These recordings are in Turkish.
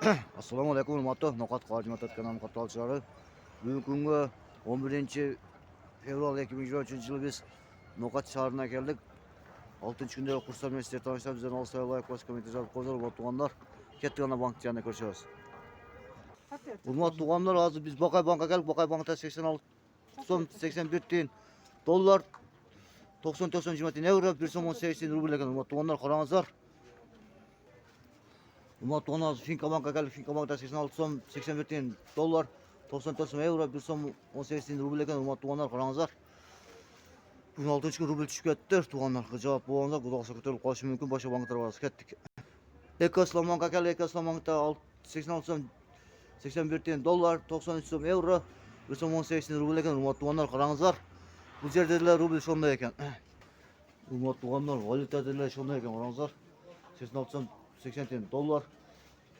Assalomu alaykum hurmatli No'qat Qo'ymatot kanali qatorchilari. Bugungi kunga 11-fevral 2023-yil biz No'qat shahrına keldik. 6-kunda Qursal universiteti tanışlar bizden Olsay Loyiha komitesi qo'zg'alib o'tganlar Kattagina bank yanına ko'rishamiz. Hurmatli tuğanlar hozir biz Boqay banka keldik. Boqay bankda 86 so'm 81 tiyin dollar 99 euro 1 so'm 18 tiyin rubl ekan. Hurmatli tuğanlar qarangizlar. Hurmatli tuğanlar Finka banka keldik. Finka bankda 86 so'm 81 tiyin dollar 94 so'm euro 1 so'm 18 tiyin rubl ekan. Hurmatli tuğanlar qarangizlar. Bugün 6 kun rubl tushib ketdi. Tuğanlar javob bo'lganda xudoga ko'tarilib qolishi mumkin. Boshqa banklar borasiz ketdik. Ekoslom banka keldik. Ekoslom bankda 86 so'm 81 tiyin dollar 93 so'm euro 1 so'm 18 tiyin rubl ekan. Hurmatli tuğanlar qarangizlar. Bu yerdagilar rubl shunday ekan. Hurmatli tuğanlar valyutadagilar shunday ekan qarangizlar. 86 so'm 80 tiyin dollar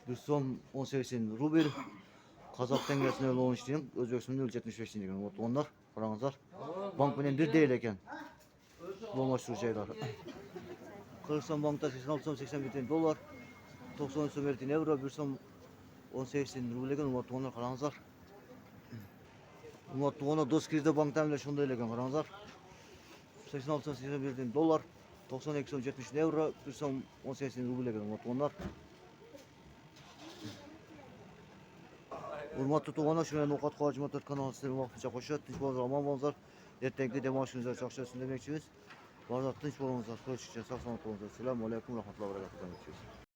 1 so'm 18 tiyin rubl. Qozoq tengesini 13 tiyin, O'zbekistonda 0.75 tiyin ekan. Hurmatli tuğanlar qarangizlar. Bank bilan bir değil ekan. Bo'lmashtiruvchi joylari. Qirg'iziston bankda 86 so'm 81 tiyin dollar 93 so'm 50 tiyin euro 1 so'm 18 tiyin rubl ekan. Hurmatli tuğanlar qarangizlar. Hurmatli tuğanlar Do'stkrizda bankda ham shunday ekan qarangizlar. 86 so'm 81 tiyin dollar 92 so'm 70 tiyin euro 1 so'm 18 tiyin rubl ekan. Hurmatli tuğanlar. Hurmatli tuğanlar shunday No'qat Qo'ymatot kanali sizlarga vaqtincha qo'shadi. Tinch bo'linglar, omon bo'linglar. Ertangi dam olishingizga chaqchashsin demoqchimiz. Barcha tinch bo'linglar, ko'rishishga sog' salomat bo'linglar. Assalomu alaykum va rahmatullohi va barakatuh.